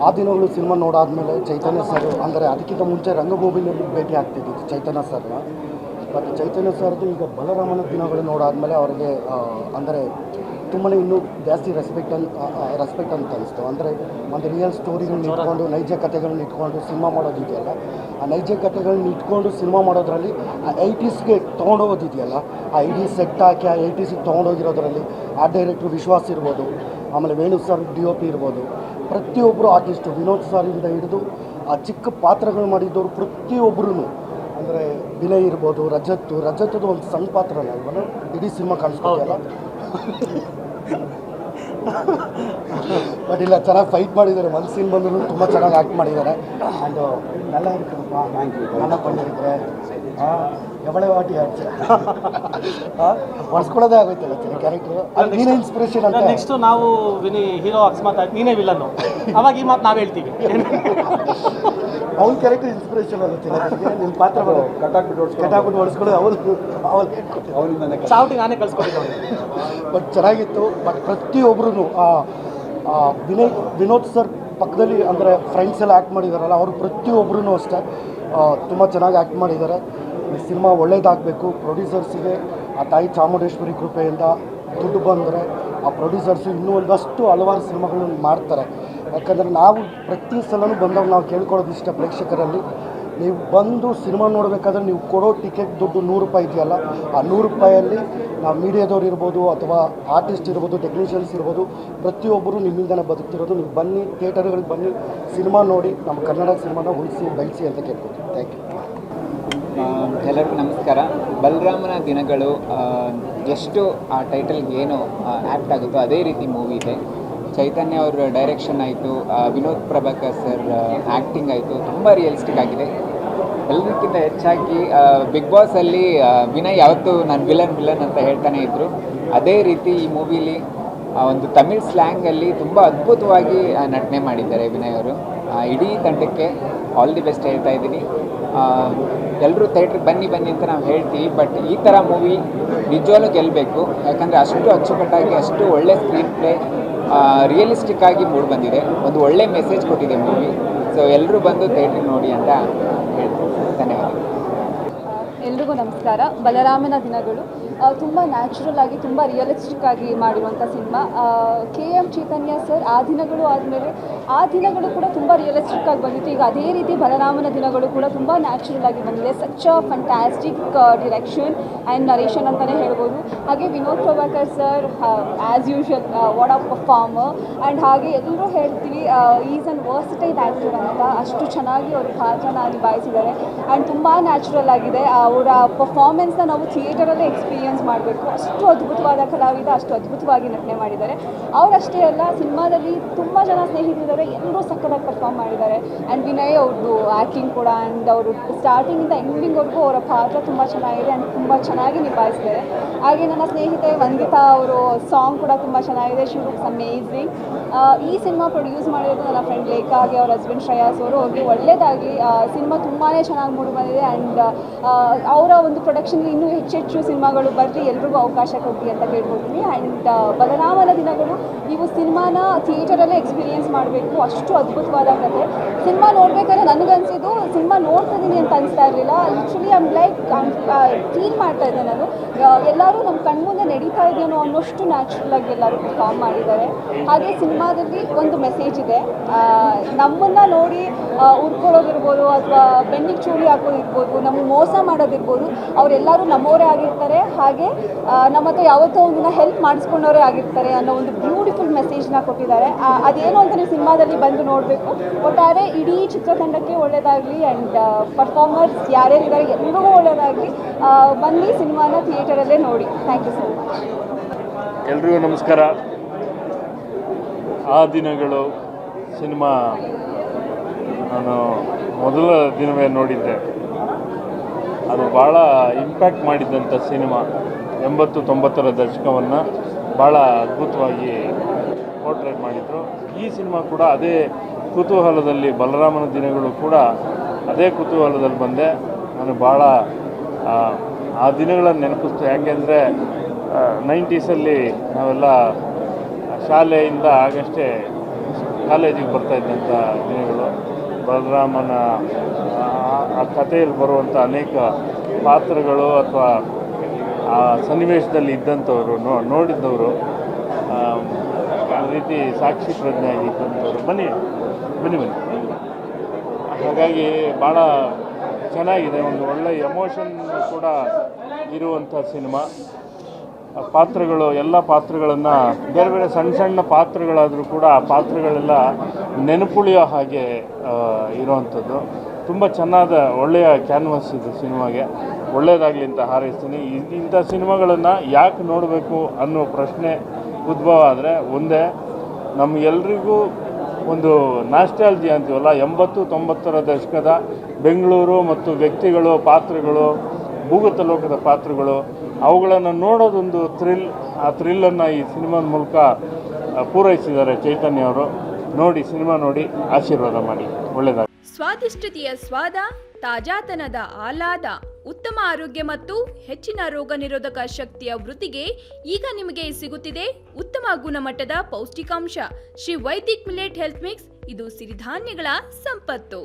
ಆ ದಿನಗಳು ಸಿನಿಮಾ ನೋಡಾದ್ಮೇಲೆ ಚೈತನ್ಯ ಸರ್ ಅಂದರೆ ಅದಕ್ಕಿಂತ ಮುಂಚೆ ರಂಗಭೂಮಿಯಲ್ಲಿ ಭೇಟಿ ಆಗ್ತಿದ್ದಿತ್ತು ಚೈತನ್ಯ ಸರ್ನ. ಬಟ್ ಚೈತನ್ಯ ಸರ್ದು ಈಗ ಬಲರಾಮನ ದಿನಗಳು ನೋಡಾದ್ಮೇಲೆ ಅವರಿಗೆ ಅಂದರೆ ತುಂಬಾ ಇನ್ನೂ ಜಾಸ್ತಿ ರೆಸ್ಪೆಕ್ಟ್ ಅಂತ ಅನಿಸ್ತು. ಅಂದರೆ ಒಂದು ರಿಯಲ್ ಸ್ಟೋರಿಗಳನ್ನ ಇಟ್ಕೊಂಡು ನೈಜ ಕಥೆಗಳನ್ನ ಇಟ್ಕೊಂಡು ಸಿನಿಮಾ ಮಾಡೋದಿದೆಯಲ್ಲ, ಆ ನೈಜ ಕಥೆಗಳನ್ನ ಇಟ್ಕೊಂಡು ಸಿನಿಮಾ ಮಾಡೋದ್ರಲ್ಲಿ ಆ 80ಸ್ಗೆ ತೊಗೊಂಡೋಗೋದಿದೆಯಲ್ಲ, ಆ ಇಡೀ ಸೆಟ್ ಹಾಕಿ ಆ 80ಸ್ಗೆ ತೊಗೊಂಡೋಗಿರೋದ್ರಲ್ಲಿ ಆರ್ಟ್ ಡೈರೆಕ್ಟ್ರು ವಿಶ್ವಾಸ್ ಇರ್ಬೋದು, ಆಮೇಲೆ ವೇಣು ಸರ್ DOP ಇರ್ಬೋದು, ಪ್ರತಿಯೊಬ್ಬರು ಆರ್ಟಿಸ್ಟು ವಿನೋದ್ ಸರಿಂದ ಹಿಡಿದು ಆ ಚಿಕ್ಕ ಪಾತ್ರಗಳು ಮಾಡಿದ್ದವರು ಪ್ರತಿಯೊಬ್ಬರೂ, ಅಂದರೆ ವಿನಯ್ ಇರ್ಬೋದು, ರಜತ್ತದು ಒಂದು ಸಣ್ಣ ಪಾತ್ರನ ಅಲ್ವಲ್ಲ, ಇಡೀ ಸಿನಿಮಾ ಕಾಣಿಸ್ಕೊತಿಯಲ್ಲ. ಬಟ್ ಇಲ್ಲ, ಚೆನ್ನಾಗಿ ಫೈಟ್ ಮಾಡಿದ್ದಾರೆ. ಒಂದು ಸೀನ್ ಬಂದರೂ ತುಂಬ ಚೆನ್ನಾಗಿ ಆ್ಯಕ್ಟ್ ಮಾಡಿದ್ದಾರೆ. ಆ್ಯಂಡ್ ಎಲ್ಲ ಇರ್ಕಪ್ಪ, ನನ್ನ ಪಂಡಿದ್ರೆ ಎವಳೆ ವಾಟಿ ಆಚೆ ಒಡ್ಸ್ಕೊಳ್ಳೋದೇ ಆಗೋಯ್ತಲ್ಲ ಕ್ಯಾರೆಕ್ಟ್ರು. ಅದು ನೀನೇ ಇನ್ಸ್ಪಿರೇಷನ್ ಅಂತ. ನೆಕ್ಸ್ಟು ನಾವು ಹೀರೋ ಅಕಸ್ಮಾತ್ ಆಯ್ತು ನೀನೇ ವಿಲನ್ನು, ಅವಾಗ ಈ ಮಾತು ನಾವು ಹೇಳ್ತೀವಿ. ಅವ್ನ ಕ್ಯಾರೆಕ್ಟರ್ ಇನ್ಸ್ಪಿರೇಷನ್ ಆಗುತ್ತೆ ನನಗೆ. ನಿಮ್ಮ ಪಾತ್ರಗಳು ಕಟಾಕ್ಬಿಟ್ಟು ಹೊಡಿಸ್ಕೊಳ್ಳೋದು ಅವ್ರಿಗೆ ಚಾವಟಿ ನಾನೇ ಕಳ್ಸ್ಕೊಟ್ಟಿದ್ದೆ. ಬಟ್ ಚೆನ್ನಾಗಿತ್ತು. ಬಟ್ ಪ್ರತಿಯೊಬ್ಬರೂ ವಿನೋದ್ ಸರ್ ಪಕ್ಕದಲ್ಲಿ ಅಂದರೆ ಫ್ರೆಂಡ್ಸ್ ಎಲ್ಲ ಆ್ಯಕ್ಟ್ ಮಾಡಿದಾರಲ್ಲ, ಅವರು ಪ್ರತಿಯೊಬ್ಬರೂ ಅಷ್ಟೇ ತುಂಬ ಚೆನ್ನಾಗಿ ಆ್ಯಕ್ಟ್ ಮಾಡಿದ್ದಾರೆ. ಈ ಸಿನಿಮಾ ಒಳ್ಳೇದಾಗಬೇಕು. ಪ್ರೊಡ್ಯೂಸರ್ಸಿಗೆ ಆ ತಾಯಿ ಚಾಮುಂಡೇಶ್ವರಿ ಕೃಪೆಯಿಂದ ದುಡ್ಡು ಬಂದರೆ ಆ ಪ್ರೊಡ್ಯೂಸರ್ಸು ಇನ್ನೂ ಒಂದಷ್ಟು ಹಲವಾರು ಸಿನಿಮಾಗಳನ್ನು ಮಾಡ್ತಾರೆ. ಯಾಕಂದರೆ ನಾವು ಪ್ರತಿ ಸಲನೂ ಬಂದಾಗ ನಾವು ಕೇಳ್ಕೊಳ್ಳೋದು ಇಷ್ಟ ಪ್ರೇಕ್ಷಕರಲ್ಲಿ, ನೀವು ಬಂದು ಸಿನಿಮಾ ನೋಡಬೇಕಾದ್ರೆ ನೀವು ಕೊಡೋ ಟಿಕೆಟ್ ದುಡ್ಡು ₹100 ಇದೆಯಲ್ಲ, ಆ ₹100 ನಾವು ಮೀಡಿಯಾದವ್ರು ಇರ್ಬೋದು ಅಥವಾ ಆರ್ಟಿಸ್ಟ್ ಇರ್ಬೋದು, ಟೆಕ್ನಿಷಿಯನ್ಸ್ ಇರ್ಬೋದು, ಪ್ರತಿಯೊಬ್ಬರು ನಿಮ್ಮಿಂದನೇ ಬದುಕ್ತಿರೋದು. ನೀವು ಬನ್ನಿ, ಥಿಯೇಟರ್ಗಳಿಗೆ ಬನ್ನಿ, ಸಿನಿಮಾ ನೋಡಿ, ನಮ್ಮ ಕನ್ನಡ ಸಿನಿಮಾನ ಉಳಿಸಿ ಬೆಳೆಸಿ ಅಂತ ಕೇಳ್ಕೊತೀನಿ. Thank you. ಎಲ್ಲರಿಗೂ ನಮಸ್ಕಾರ. ಬಲರಾಮನ ದಿನಗಳು ಎಷ್ಟು ಆ ಟೈಟಲ್ಗೆ ಏನು ಆ್ಯಕ್ಟ್ ಆಗುತ್ತೋ ಅದೇ ರೀತಿ ಮೂವಿ ಇದೆ. ಚೈತನ್ಯ ಅವ್ರ ಡೈರೆಕ್ಷನ್ ಆಯಿತು, ವಿನೋದ್ ಪ್ರಭಾಕರ್ ಸರ್ ಆ್ಯಕ್ಟಿಂಗ್ ಆಯಿತು, ತುಂಬ ರಿಯಲಿಸ್ಟಿಕ್ ಆಗಿದೆ. ಎಲ್ಲದಕ್ಕಿಂತ ಹೆಚ್ಚಾಗಿ ಬಿಗ್ ಬಾಸಲ್ಲಿ ವಿನಯ್ ಯಾವತ್ತೂ ನಾನು ವಿಲನ್ ಅಂತ ಹೇಳ್ತಾನೆ ಇದ್ದರು. ಅದೇ ರೀತಿ ಈ ಮೂವಿಲಿ ಒಂದು ತಮಿಳ್ ಸ್ಲ್ಯಾಂಗಲ್ಲಿ ತುಂಬ ಅದ್ಭುತವಾಗಿ ನಟನೆ ಮಾಡಿದ್ದಾರೆ ವಿನಯ್ ಅವರು. ಇಡೀ ತಂಡಕ್ಕೆ ಆಲ್ ದಿ ಬೆಸ್ಟ್ ಹೇಳ್ತಾ ಇದ್ದೀನಿ. ಎಲ್ಲರೂ ಥಿಯೇಟ್ರಿಗೆ ಬನ್ನಿ ಅಂತ ನಾವು ಹೇಳ್ತೀವಿ, ಬಟ್ ಈ ಥರ ಮೂವಿ ನಿಜವಾಗ್ಲೂ ಗೆಲ್ಲಬೇಕು. ಯಾಕಂದರೆ ಅಷ್ಟು ಅಚ್ಚುಕಟ್ಟಾಗಿ, ಅಷ್ಟು ಒಳ್ಳೆ ಸ್ಕ್ರೀನ್ ಪ್ಲೇ, ರಿಯಲಿಸ್ಟಿಕ್ ಆಗಿ ಮೂಡಿ ಬಂದಿದೆ. ಒಂದು ಒಳ್ಳೆ ಮೆಸೇಜ್ ಕೊಟ್ಟಿದೆ ಮೂವಿ. ಸೊ ಎಲ್ಲರೂ ಬಂದು ಥಿಯೇಟ್ರಿಗೆ ನೋಡಿ ಅಂತ ಹೇಳ್ತೀನಿ. ಧನ್ಯವಾದಗಳು. ಎಲ್ರಿಗೂ ನಮಸ್ಕಾರ. ಬಲರಾಮನ ದಿನಗಳು ತುಂಬ ನ್ಯಾಚುರಲ್ ಆಗಿ, ತುಂಬ ರಿಯಲಿಸ್ಟಿಕ್ ಆಗಿ ಮಾಡಿರುವಂಥ ಸಿನಿಮಾ. KM ಚೈತನ್ಯ ಸರ್ ಆ ದಿನಗಳು ಆದಮೇಲೆ ಆ ದಿನಗಳು ಕೂಡ ತುಂಬ ರಿಯಲಿಸ್ಟಿಕ್ ಆಗಿ ಬಂದಿತ್ತು. ಈಗ ಅದೇ ರೀತಿ ಬಲರಾಮನ ದಿನಗಳು ಕೂಡ ತುಂಬ ನ್ಯಾಚುರಲ್ ಆಗಿ ಬಂದಿದೆ. Such a ಫಂಟ್ಯಾಸ್ಟಿಕ್ direction and narration ಅಂತಲೇ ಹೇಳ್ಬೋದು. ಹಾಗೆ Vinod Prabhakar sir as usual what a performer. And ಹಾಗೆ ಎಲ್ಲರೂ ಹೇಳ್ತೀವಿ ಈಸ್ ಅನ್ ವರ್ಸಟೈಲ್ ಆ್ಯಕ್ಟರ್ ಅಂತ. ಅಷ್ಟು ಚೆನ್ನಾಗಿ ಅವರು ಪಾತ್ರನ ನಿಭಾಯಿಸಿದ್ದಾರೆ ಆ್ಯಂಡ್ ತುಂಬ ನ್ಯಾಚುರಲ್ ಆಗಿದೆ. ಅವರ ಪರ್ಫಾರ್ಮೆನ್ಸ್ನ ನಾವು ಥಿಯೇಟರಲ್ಲೇ ಎಕ್ಸ್ಪೀರಿಯನ್ಸ್ ಮಾಡಬೇಕು. ಅಷ್ಟು ಅದ್ಭುತವಾದ ಕಲಾವಿದ, ಅಷ್ಟು ಅದ್ಭುತವಾಗಿ ನಟನೆ ಮಾಡಿದ್ದಾರೆ. ಅವರಷ್ಟೇ ಅಲ್ಲ, ಸಿನಿಮಾದಲ್ಲಿ ತುಂಬ ಜನ ಸ್ನೇಹಿತರಿದ್ದಾರೆ, ಎಲ್ಲರೂ ಸಕ್ಕತ್ತಾಗಿ ಪರ್ಫಾರ್ಮ್ ಮಾಡಿದ್ದಾರೆ. ಆ್ಯಂಡ್ ವಿನಯ್ ಅವ್ರದ್ದು ಆ್ಯಕ್ಟಿಂಗ್ ಕೂಡ, ಆ್ಯಂಡ್ ಅವರು ಸ್ಟಾರ್ಟಿಂಗಿಂದ ಎಂಡಿಂಗ್ವರೆಗೂ ಅವರ ಪಾತ್ರ ತುಂಬ ಚೆನ್ನಾಗಿದೆ ಆ್ಯಂಡ್ ತುಂಬ ಚೆನ್ನಾಗಿ ನಿಭಾಯಿಸಿದ್ದಾರೆ. ಹಾಗೆ ನನ್ನ ಸ್ನೇಹಿತೆ ವಂದಿತಾ ಅವರು ಸಾಂಗ್ ಕೂಡ ತುಂಬ ಚೆನ್ನಾಗಿದೆ. She looks amazing. ಈ ಸಿನಿಮಾ ಪ್ರೊಡ್ಯೂಸ್ ಮಾಡಿರೋದು ನನ್ನ ಫ್ರೆಂಡ್ ಲೇಖಾ, ಹಾಗೆ ಅವ್ರ ಹಸ್ಬೆಂಡ್ ಶ್ರೇಯಾಸ್ ಅವರು. ಅವ್ರಿಗೆ ಒಳ್ಳೆಯದಾಗಲಿ. ಸಿನಿಮಾ ತುಂಬಾ ಚೆನ್ನಾಗಿ ಮೂಡಿ ಬಂದಿದೆ ಆ್ಯಂಡ್ ಅವರ ಒಂದು ಪ್ರೊಡಕ್ಷನ್ಗೆ ಇನ್ನೂ ಹೆಚ್ಚೆಚ್ಚು ಸಿನಿಮಾಗಳು ಬರಲಿ, ಎಲ್ರಿಗೂ ಅವಕಾಶ ಕೊಡಲಿ ಅಂತ ಕೇಳ್ಕೊಳ್ತೀನಿ. ಆ್ಯಂಡ್ ಬಲರಾಮನ ದಿನಗಳು ನೀವು ಸಿನಿಮಾನ ಥಿಯೇಟರಲ್ಲೇ ಎಕ್ಸ್ಪೀರಿಯೆನ್ಸ್ ಮಾಡಬೇಕು. ಅಷ್ಟು ಅದ್ಭುತವಾದ ಕಥೆ. ಸಿನಿಮಾ ನೋಡಬೇಕಾದ್ರೆ ನನಗನ್ಸಿದ್ದು ಸಿನಿಮಾ ನೋಡ್ತಿದ್ದೀನಿ ಅಂತ ಅನಿಸ್ತಾ ಇರಲಿಲ್ಲ. ಲಿಟ್ರಲಿ ಫೀಲ್ ಮಾಡ್ತಾ ಇದ್ದೆ ನಾನು, ಎಲ್ಲರೂ ನಮ್ಮ ಕಣ್ಮುಂದೆ ನಡೀತಾ ಇದೆಯೋ ಅನ್ನೋಷ್ಟು ನ್ಯಾಚುರಲ್ ಆಗಿ ಎಲ್ಲರೂ ಪರ್ಫಾರ್ಮ್ ಮಾಡಿದ್ದಾರೆ. ಹಾಗೆ ಸಿನಿಮಾದಲ್ಲಿ ಒಂದು ಮೆಸೇಜ್ ಇದೆ. ನಮ್ಮನ್ನು ನೋಡಿ ಉರ್ಕೊಳ್ಳೋದಿರ್ಬೋದು ಅಥವಾ ಬೆನ್ನಿಗೆ ಚೂರಿ ಹಾಕೋದಿರ್ಬೋದು, ನಮಗೆ ಮೋಸ ಮಾಡೋದಿರ್ಬೋದು, ಅವರೆಲ್ಲರೂ ನಮ್ಮವರೇ ಆಗಿರ್ತಾರೆ. ಹಾಗೆ ನಮ್ಮ ಹತ್ರ ಯಾವತ್ತೋ ಒಂದಿನ ಹೆಲ್ಪ್ ಮಾಡಿಸ್ಕೊಂಡವರೇ ಆಗಿರ್ತಾರೆ ಅನ್ನೋ ಒಂದು ಬ್ಯೂಟಿಫುಲ್ ಮೆಸೇಜ್ನ ಕೊಟ್ಟಿದ್ದಾರೆ. ಅದೇನು ಅಂತ ನೀವು ಸಿನಿಮಾದಲ್ಲಿ ಬಂದು ನೋಡಬೇಕು. ಒಟ್ಟಾರೆ ಇಡೀ ಚಿತ್ರತಂಡಕ್ಕೆ ಒಳ್ಳೆಯದಾಗಲಿ ಆ್ಯಂಡ್ ಪರ್ಫಾರ್ಮರ್ಸ್ ಯಾರ್ಯಾರಿದ್ದಾರೆ ಎಲ್ರಿಗೂ ಒಳ್ಳೆಯದಾಗಲಿ. ಬನ್ನಿ, ಸಿನಿಮಾನ ಥಿಯೇಟರಲ್ಲೇ ನೋಡಿ. Thank you so much. ಎಲ್ರಿಗೂ ನಮಸ್ಕಾರ. ಆ ದಿನಗಳು ಸಿನಿಮಾ ನಾನು ಮೊದಲ ದಿನವೇ ನೋಡಿದ್ದೆ. ಅದು ಭಾಳ ಇಂಪ್ಯಾಕ್ಟ್ ಮಾಡಿದ್ದಂಥ ಸಿನಿಮಾ. 80-90ರ ದಶಕವನ್ನು ಭಾಳ ಅದ್ಭುತವಾಗಿ ಪೋರ್ಟ್ರೇಟ್ ಮಾಡಿದರು. ಈ ಸಿನಿಮಾ ಕೂಡ ಅದೇ ಕುತೂಹಲದಲ್ಲಿ, ಬಲರಾಮನ ದಿನಗಳು ಕೂಡ ಅದೇ ಕುತೂಹಲದಲ್ಲಿ ಬಂದೆ. ನಾನು ಭಾಳ ಆ ದಿನಗಳನ್ನು ನೆನಪಿಸ್ತು. ಯಾಕೆಂದರೆ 90ಸಲ್ಲಿ ನಾವೆಲ್ಲ ಶಾಲೆಯಿಂದ ಆಗಷ್ಟೇ ಕಾಲೇಜಿಗೆ ಬರ್ತಾ ಇದ್ದಂಥ ದಿನಗಳು. ಬಲರಾಮನ ಆ ಕಥೆಯಲ್ಲಿ ಬರುವಂಥ ಅನೇಕ ಪಾತ್ರಗಳು ಅಥವಾ ಆ ಸನ್ನಿವೇಶದಲ್ಲಿ ಇದ್ದಂಥವರು ನೋಡಿದ್ದವರು, ಆ ರೀತಿ ಸಾಕ್ಷಿ ಪ್ರಜ್ಞೆ ಆಗಿದ್ದಂಥವ್ರು. ಬನ್ನಿ ಬನ್ನಿ ಬನ್ನಿ. ಹಾಗಾಗಿ ಭಾಳ ಚೆನ್ನಾಗಿದೆ, ಒಂದು ಒಳ್ಳೆಯ ಎಮೋಷನ್ ಕೂಡ ಇರುವಂಥ ಸಿನಿಮಾ. ಪಾತ್ರಗಳು ಎಲ್ಲ ಪಾತ್ರಗಳನ್ನು ಬೇರೆ ಬೇರೆ ಸಣ್ಣ ಸಣ್ಣ ಪಾತ್ರಗಳಾದರೂ ಕೂಡ ಆ ಪಾತ್ರಗಳೆಲ್ಲ ನೆನಪುಳಿಯೋ ಹಾಗೆ ಇರುವಂಥದ್ದು. ತುಂಬ ಚೆನ್ನಾದ ಒಳ್ಳೆಯ ಕ್ಯಾನ್ವಾಸ್ ಇದು ಸಿನಿಮಾಗೆ. ಒಳ್ಳೆಯದಾಗಲಿ ಅಂತ ಹಾರೈಸ್ತೀನಿ. ಇಂಥ ಸಿನಿಮಾಗಳನ್ನು ಯಾಕೆ ನೋಡಬೇಕು ಅನ್ನೋ ಪ್ರಶ್ನೆ ಉದ್ಭವ ಆದರೆ ಒಂದೇ, ನಮಗೆಲ್ರಿಗೂ ಒಂದು ನಾಸ್ಟಾಲ್ಜಿ ಅಂತೀವಲ್ಲ, 80-90ರ ದಶಕದ ಬೆಂಗಳೂರು ಮತ್ತು ವ್ಯಕ್ತಿಗಳು, ಪಾತ್ರಗಳು, ಭೂಗತ ಲೋಕದ ಪಾತ್ರಗಳು, ಅವುಗಳನ್ನು ನೋಡೋದೊಂದು ಥ್ರಿಲ್. ಆ ಥ್ರಿಲ್ಲನ್ನು ಈ ಸಿನಿಮಾದ ಮೂಲಕ ಪೂರೈಸಿದ್ದಾರೆ ಚೈತನ್ಯ ಅವರು. ನೋಡಿ, ಸಿನಿಮಾ ನೋಡಿ ಆಶೀರ್ವಾದ ಮಾಡಿ. ಒಳ್ಳೆಯದಾಗಲಿ. ಸ್ವಾದಿಷ್ಟತೆಯ ಸ್ವಾದ, ತಾಜಾತನದ ಆಹ್ಲಾದ, ಉತ್ತಮ ಆರೋಗ್ಯ ಮತ್ತು ಹೆಚ್ಚಿನ ರೋಗ ನಿರೋಧಕ ಶಕ್ತಿಯ ವೃದ್ಧಿಗೆ ಈಗ ನಿಮಗೆ ಸಿಗುತ್ತಿದೆ ಉತ್ತಮ ಗುಣಮಟ್ಟದ ಪೌಷ್ಟಿಕಾಂಶ. Shri Vaidik millet health mix. ಇದು ಸಿರಿಧಾನ್ಯಗಳ ಸಂಪತ್ತು.